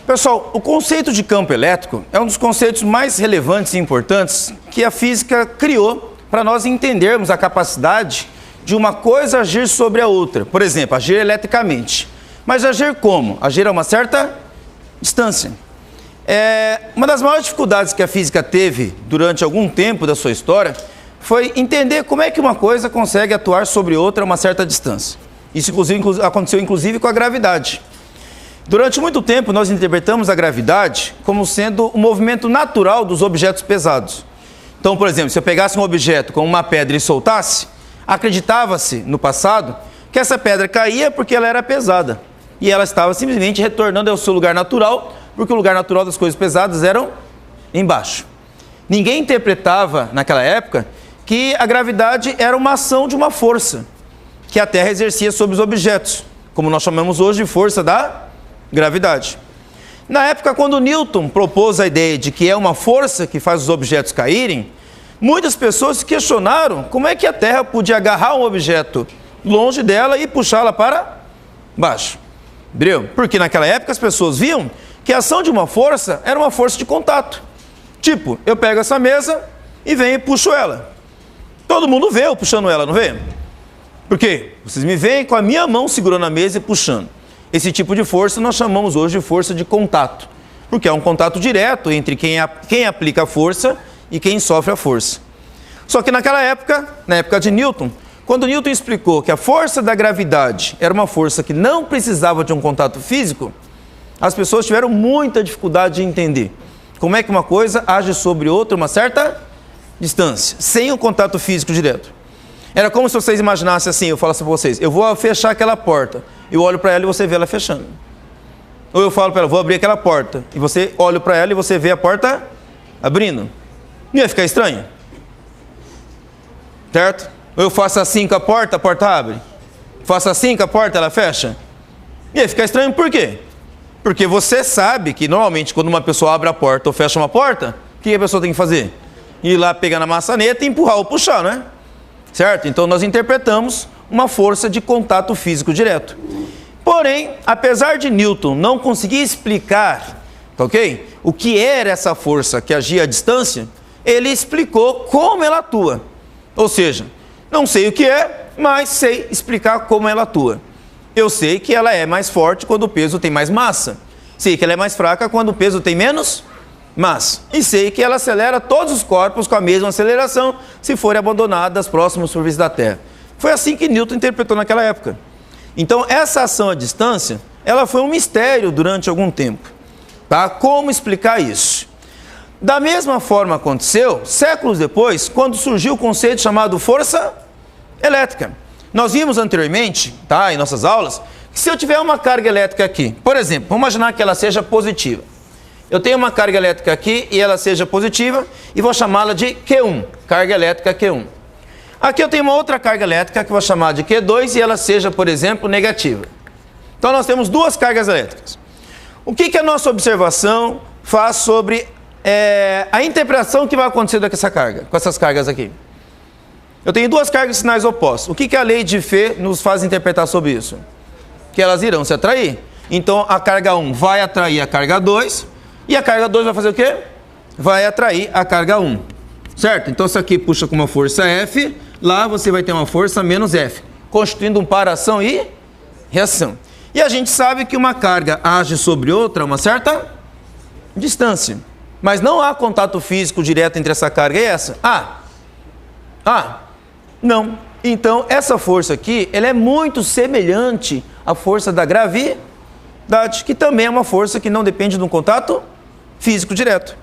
Pessoal, o conceito de campo elétrico é um dos conceitos mais relevantes e importantes que a física criou para nós entendermos a capacidade de uma coisa agir sobre a outra. Por exemplo, agir eletricamente. Mas agir como? Agir a uma certa distância. Uma das maiores dificuldades que a física teve durante algum tempo da sua história foi entender como é que uma coisa consegue atuar sobre outra a uma certa distância. Isso aconteceu inclusive com a gravidade. Durante muito tempo nós interpretamos a gravidade como sendo o movimento natural dos objetos pesados. Então, por exemplo, se eu pegasse um objeto como uma pedra e soltasse, acreditava-se no passado que essa pedra caía porque ela era pesada. E ela estava simplesmente retornando ao seu lugar natural, porque o lugar natural das coisas pesadas eram embaixo. Ninguém interpretava, naquela época, que a gravidade era uma ação de uma força que a Terra exercia sobre os objetos, como nós chamamos hoje de força da gravidade. Na época, quando Newton propôs a ideia de que é uma força que faz os objetos caírem, muitas pessoas se questionaram como é que a Terra podia agarrar um objeto longe dela e puxá-la para baixo. Entendeu? Porque naquela época as pessoas viam que a ação de uma força era uma força de contato. Tipo, eu pego essa mesa e venho e puxo ela. Todo mundo vê eu puxando ela, não vê? Por quê? Vocês me veem com a minha mão segurando a mesa e puxando. Esse tipo de força nós chamamos hoje de força de contato, porque é um contato direto entre quem aplica a força e quem sofre a força. Só que naquela época, na época de Newton, quando Newton explicou que a força da gravidade era uma força que não precisava de um contato físico, as pessoas tiveram muita dificuldade de entender como é que uma coisa age sobre outra uma certa distância, sem um contato físico direto. Era como se vocês imaginassem assim, eu falasse para vocês, eu vou fechar aquela porta, eu olho para ela e você vê ela fechando. Ou eu falo para ela, vou abrir aquela porta, e você olha para ela e você vê a porta abrindo. Não ia ficar estranho? Certo? Ou eu faço assim com a porta abre. Faço assim com a porta, ela fecha. Ia ficar estranho por quê? Porque você sabe que normalmente quando uma pessoa abre a porta ou fecha uma porta, o que a pessoa tem que fazer? Ir lá pegar na maçaneta e empurrar ou puxar, não é? Certo? Então nós interpretamos uma força de contato físico direto. Porém, apesar de Newton não conseguir explicar, tá ok? O que era essa força que agia à distância, ele explicou como ela atua. Ou seja, não sei o que é, mas sei explicar como ela atua. Eu sei que ela é mais forte quando o peso tem mais massa. Sei que ela é mais fraca quando o peso tem menos massa. E sei que ela acelera todos os corpos com a mesma aceleração se forem abandonadas próximas à superfície da Terra. Foi assim que Newton interpretou naquela época. Então, essa ação à distância, ela foi um mistério durante algum tempo. Tá? Como explicar isso? Da mesma forma aconteceu, séculos depois, quando surgiu o conceito chamado força elétrica. Nós vimos anteriormente, tá, em nossas aulas, que se eu tiver uma carga elétrica aqui, por exemplo, vamos imaginar que ela seja positiva. Eu tenho uma carga elétrica aqui e ela seja positiva e vou chamá-la de Q1, carga elétrica Q1. Aqui eu tenho uma outra carga elétrica que eu vou chamar de Q2 e ela seja, por exemplo, negativa. Então nós temos duas cargas elétricas. O que a nossa observação faz sobre a interpretação que vai acontecer com essa carga, com essas cargas aqui? Eu tenho duas cargas de sinais opostos. O que a lei de Fê nos faz interpretar sobre isso? Que elas irão se atrair. Então a carga 1 vai atrair a carga 2 e a carga 2 vai fazer o quê? Vai atrair a carga 1. Certo? Então isso aqui puxa com uma força F, lá você vai ter uma força menos F, constituindo um par ação e reação. E a gente sabe que uma carga age sobre outra a uma certa distância. Mas não há contato físico direto entre essa carga e essa. Não. Então, essa força aqui, ela é muito semelhante à força da gravidade, que também é uma força que não depende de um contato físico direto.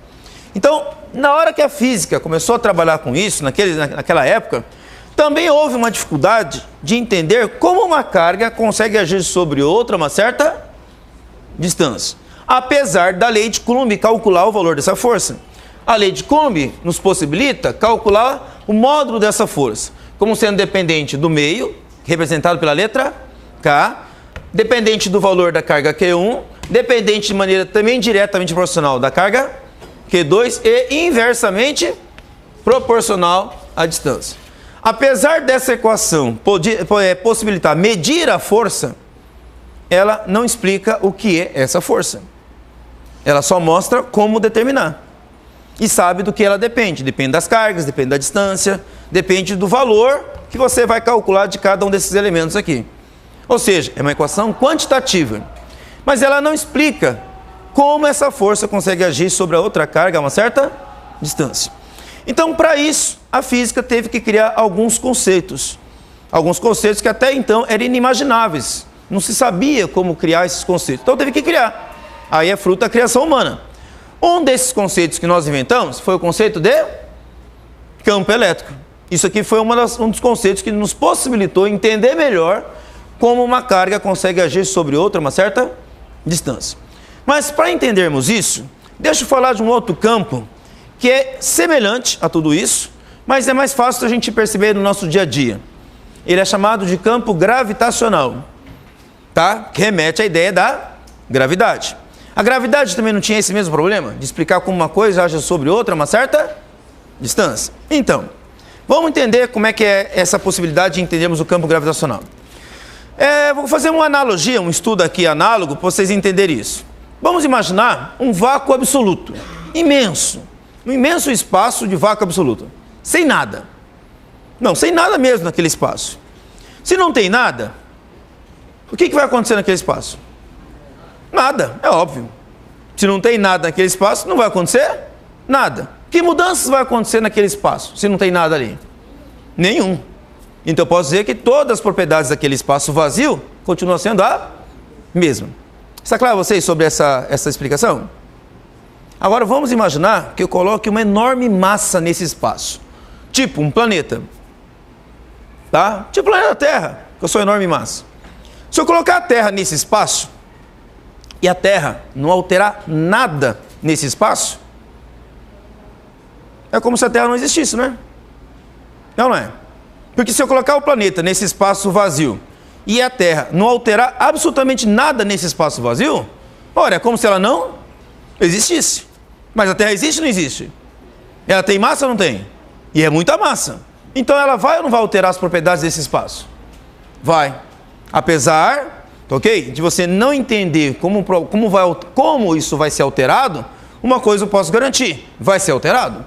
Então, na hora que a física começou a trabalhar com isso, naquela época, também houve uma dificuldade de entender como uma carga consegue agir sobre outra a uma certa distância. Apesar da lei de Coulomb calcular o valor dessa força. A lei de Coulomb nos possibilita calcular o módulo dessa força, como sendo dependente do meio, representado pela letra K, dependente do valor da carga Q1, dependente de maneira também diretamente proporcional da carga Q2 e inversamente proporcional à distância. Apesar dessa equação possibilitar medir a força, ela não explica o que é essa força. Ela só mostra como determinar. E sabe do que ela depende. Depende das cargas, depende da distância, depende do valor que você vai calcular de cada um desses elementos aqui. Ou seja, é uma equação quantitativa. Mas ela não explica como essa força consegue agir sobre a outra carga a uma certa distância. Então, para isso, a física teve que criar alguns conceitos. Alguns conceitos que até então eram inimagináveis. Não se sabia como criar esses conceitos. Então, teve que criar. Aí é fruto da criação humana. Um desses conceitos que nós inventamos foi o conceito de campo elétrico. Isso aqui foi um dos conceitos que nos possibilitou entender melhor como uma carga consegue agir sobre outra a uma certa distância. Mas para entendermos isso, deixa eu falar de um outro campo que é semelhante a tudo isso, mas é mais fácil a gente perceber no nosso dia a dia. Ele é chamado de campo gravitacional, tá? Que remete à ideia da gravidade. A gravidade também não tinha esse mesmo problema de explicar como uma coisa age sobre outra a uma certa distância. Então, vamos entender como é que é essa possibilidade de entendermos o campo gravitacional. Vou fazer uma analogia, um estudo aqui análogo para vocês entenderem isso. Vamos imaginar um vácuo absoluto, imenso, um imenso espaço de vácuo absoluto, sem nada. Não, sem nada mesmo naquele espaço. Se não tem nada, o que vai acontecer naquele espaço? Nada, é óbvio. Se não tem nada naquele espaço, não vai acontecer nada. Que mudanças vai acontecer naquele espaço, se não tem nada ali? Nenhum. Então eu posso dizer que todas as propriedades daquele espaço vazio continuam sendo a mesma. Está claro a vocês sobre essa explicação? Agora vamos imaginar que eu coloque uma enorme massa nesse espaço. Tipo um planeta. Tá? Tipo o planeta Terra, que eu sou enorme massa. Se eu colocar a Terra nesse espaço, e a Terra não alterar nada nesse espaço, é como se a Terra não existisse, não é? Não é? Porque se eu colocar o planeta nesse espaço vazio e a Terra não alterar absolutamente nada nesse espaço vazio, olha, é como se ela não existisse. Mas a Terra existe ou não existe? Ela tem massa ou não tem? E é muita massa. Então ela vai ou não vai alterar as propriedades desse espaço? Vai. Apesar, ok, de você não entender como isso vai ser alterado, uma coisa eu posso garantir, vai ser alterado.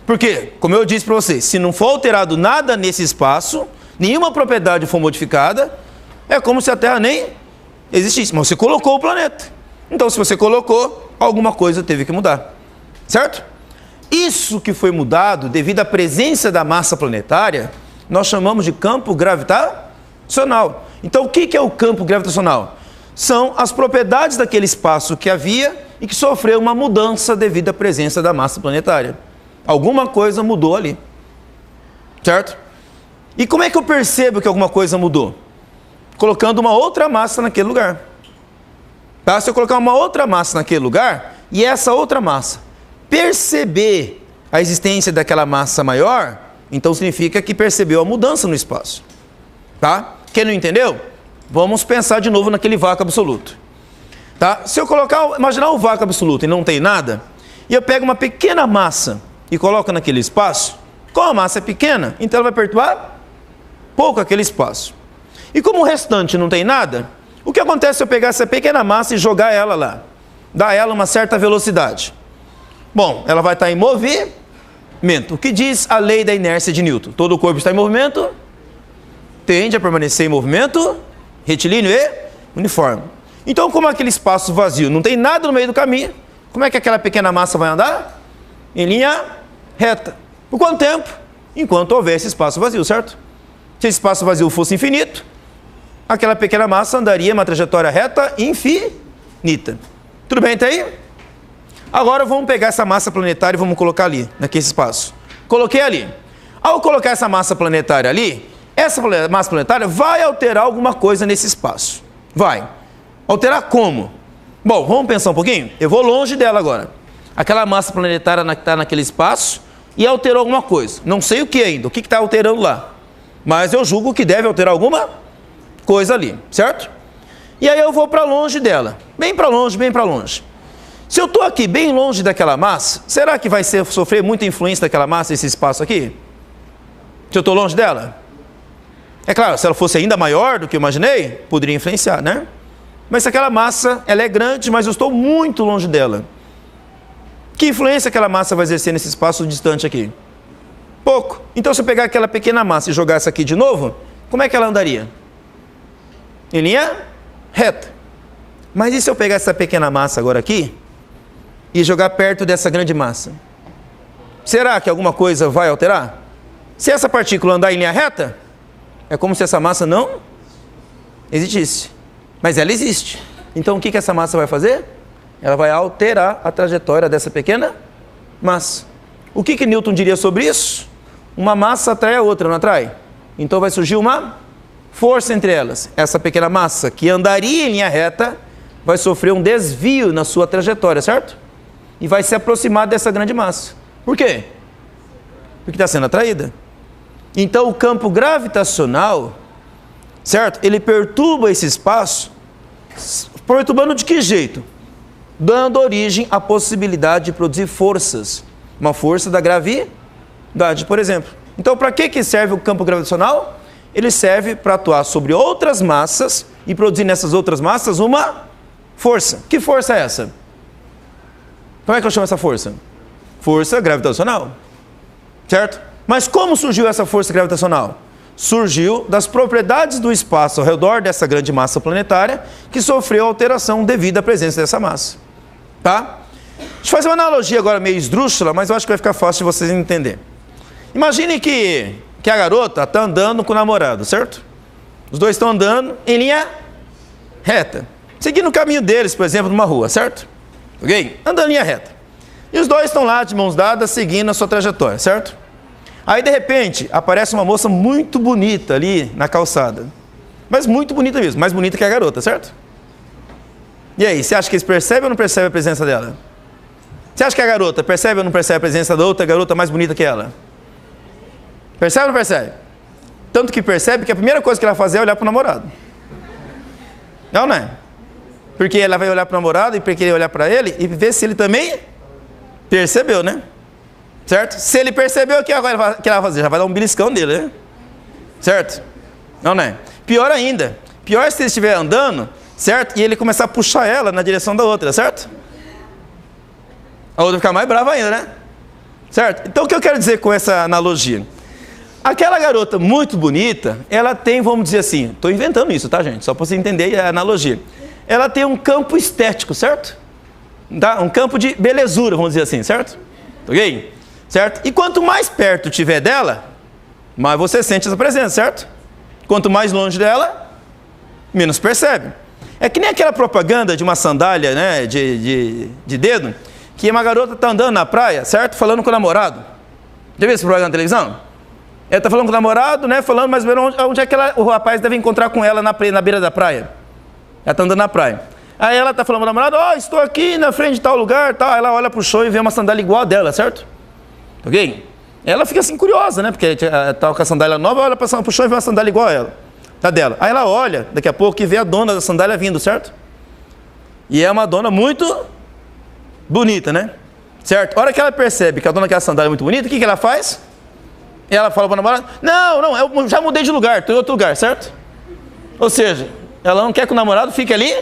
Porque, como eu disse para vocês, se não for alterado nada nesse espaço, nenhuma propriedade for modificada, é como se a Terra nem existisse. Mas você colocou o planeta. Então, se você colocou, alguma coisa teve que mudar. Certo? Isso que foi mudado devido à presença da massa planetária, nós chamamos de campo gravitacional. Então, o que é o campo gravitacional? São as propriedades daquele espaço que havia e que sofreu uma mudança devido à presença da massa planetária. Alguma coisa mudou ali. Certo? E como é que eu percebo que alguma coisa mudou? Colocando uma outra massa naquele lugar. Tá? Se eu colocar uma outra massa naquele lugar, e essa outra massa perceber a existência daquela massa maior, então significa que percebeu a mudança no espaço. Tá? Quem não entendeu? Vamos pensar de novo naquele vácuo absoluto. Tá? Se eu imaginar um vácuo absoluto e não tem nada, e eu pego uma pequena massa e coloco naquele espaço, como a massa é pequena, então ela vai perturbar pouco aquele espaço. E como o restante não tem nada, o que acontece se eu pegar essa pequena massa e jogar ela lá? Dar ela uma certa velocidade. Bom, ela vai estar em movimento. O que diz a lei da inércia de Newton? Todo o corpo está em movimento, tende a permanecer em movimento, retilíneo e uniforme. Então, como aquele espaço vazio não tem nada no meio do caminho, como é que aquela pequena massa vai andar? Em linha reta. Por quanto tempo? Enquanto houver esse espaço vazio, certo? Se esse espaço vazio fosse infinito, aquela pequena massa andaria uma trajetória reta infinita. Tudo bem até aí? Agora vamos pegar essa massa planetária e vamos colocar ali, naquele espaço. Coloquei ali. Ao colocar essa massa planetária ali, essa massa planetária vai alterar alguma coisa nesse espaço. Vai. Alterar como? Bom, vamos pensar um pouquinho? Eu vou longe dela agora. Aquela massa planetária que está naquele espaço e alterou alguma coisa. Não sei o que ainda, o que está alterando lá. Mas eu julgo que deve alterar alguma coisa ali, certo? E aí eu vou para longe dela. Bem para longe, bem para longe. Se eu estou aqui bem longe daquela massa, será que vai sofrer muita influência daquela massa esse espaço aqui? Se eu estou longe dela? É claro, se ela fosse ainda maior do que eu imaginei, poderia influenciar, né? Mas se aquela massa ela é grande, mas eu estou muito longe dela, que influência aquela massa vai exercer nesse espaço distante aqui? Pouco. Então, se eu pegar aquela pequena massa e jogar essa aqui de novo, como é que ela andaria? Em linha reta. Mas e se eu pegar essa pequena massa agora aqui e jogar perto dessa grande massa? Será que alguma coisa vai alterar? Se essa partícula andar em linha reta, é como se essa massa não existisse. Mas ela existe. Então, o que essa massa vai fazer? Ela vai alterar a trajetória dessa pequena massa. O que Newton diria sobre isso? Uma massa atrai a outra, não atrai? Então vai surgir uma força entre elas. Essa pequena massa que andaria em linha reta vai sofrer um desvio na sua trajetória, certo? E vai se aproximar dessa grande massa. Por quê? Porque está sendo atraída. Então o campo gravitacional, certo? Ele perturba esse espaço. Perturbando de que jeito? Dando origem à possibilidade de produzir forças. Uma força da gravidade, por exemplo. Então, para que serve o campo gravitacional? Ele serve para atuar sobre outras massas e produzir nessas outras massas uma força. Que força é essa? Como é que eu chamo essa força? Força gravitacional. Certo? Mas como surgiu essa força gravitacional? Surgiu das propriedades do espaço ao redor dessa grande massa planetária que sofreu alteração devido à presença dessa massa. Tá? Deixa eu fazer uma analogia agora meio esdrúxula, mas eu acho que vai ficar fácil de vocês entenderem. Imagine que a garota está andando com o namorado, certo? Os dois estão andando em linha reta, seguindo o caminho deles, por exemplo, numa rua, certo? Ok? Andando em linha reta. E os dois estão lá de mãos dadas, seguindo a sua trajetória, certo? Aí, de repente, aparece uma moça muito bonita ali na calçada. Mas muito bonita mesmo, mais bonita que a garota, certo? E aí, você acha que eles percebem ou não percebem a presença dela? Você acha que a garota percebe ou não percebe a presença da outra garota mais bonita que ela? Percebe ou não percebe? Tanto que percebe que a primeira coisa que ela vai fazer é olhar para o namorado. Não é? Porque ela vai olhar para o namorado e querer olhar para ele e ver se ele também percebeu, né? Certo? Se ele percebeu, o que ela vai fazer? Já vai dar um beliscão dele, né? Certo? Não é? Pior ainda. Pior se ele estiver andando, certo? E ele começar a puxar ela na direção da outra, certo? A outra fica mais brava ainda, né? Certo? Então o que eu quero dizer com essa analogia? Aquela garota muito bonita, ela tem, vamos dizer assim, estou inventando isso, tá, gente? Só para você entender a analogia. Ela tem um campo estético, certo? Tá? Um campo de belezura, vamos dizer assim, certo? Ok? Certo? E quanto mais perto tiver dela, mais você sente essa presença, certo? Quanto mais longe dela, menos percebe. É que nem aquela propaganda de uma sandália, né, de dedo, que uma garota está andando na praia, certo? Falando com o namorado. Já viu esse programa na televisão? Ela está falando com o namorado, né? Falando mais ou menos onde é que o rapaz deve encontrar com ela na beira da praia. Ela está andando na praia. Aí ela está falando com o namorado, estou aqui na frente de tal lugar, tal. Ela olha para o chão e vê uma sandália igual a dela, certo? Ok? Ela fica assim curiosa, né? Porque está com a sandália nova, olha para o chão e vê uma sandália igual a ela. Tá dela. Aí ela olha, daqui a pouco, e vê a dona da sandália vindo, certo? E é uma dona muito bonita, né? Certo? A hora que ela percebe que a dona daquela sandália é muito bonita, o que ela faz? Ela fala para o namorado, não, eu já mudei de lugar, estou em outro lugar, certo? Ou seja, ela não quer que o namorado fique ali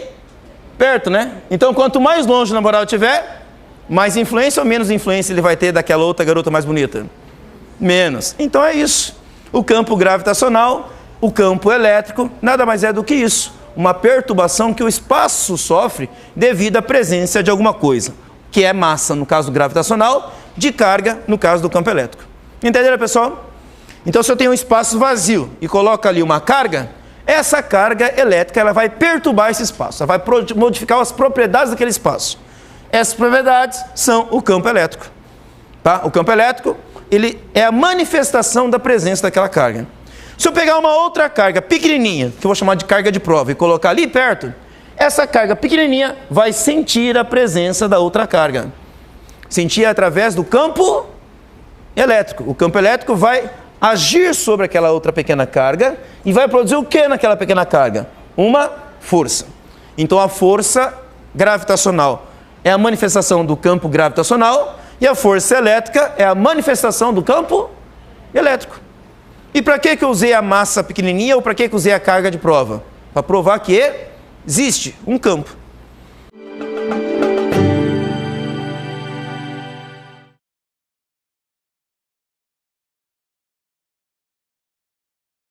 perto, né? Então, quanto mais longe o namorado estiver, mais influência ou menos influência ele vai ter daquela outra garota mais bonita? Menos. Então é isso. O campo gravitacional, o campo elétrico, nada mais é do que isso. Uma perturbação que o espaço sofre devido à presença de alguma coisa, que é massa, no caso do gravitacional, de carga, no caso do campo elétrico. Entenderam, pessoal? Então, se eu tenho um espaço vazio e coloco ali uma carga, essa carga elétrica ela vai perturbar esse espaço, ela vai modificar as propriedades daquele espaço. Essas propriedades são o campo elétrico. Tá? O campo elétrico ele é a manifestação da presença daquela carga. Se eu pegar uma outra carga pequenininha, que eu vou chamar de carga de prova, e colocar ali perto, essa carga pequenininha vai sentir a presença da outra carga. Sentir através do campo elétrico. O campo elétrico vai agir sobre aquela outra pequena carga e vai produzir o que naquela pequena carga? Uma força. Então a força gravitacional é a manifestação do campo gravitacional e a força elétrica é a manifestação do campo elétrico. E para que eu usei a massa pequenininha ou para que eu usei a carga de prova? Para provar que existe um campo.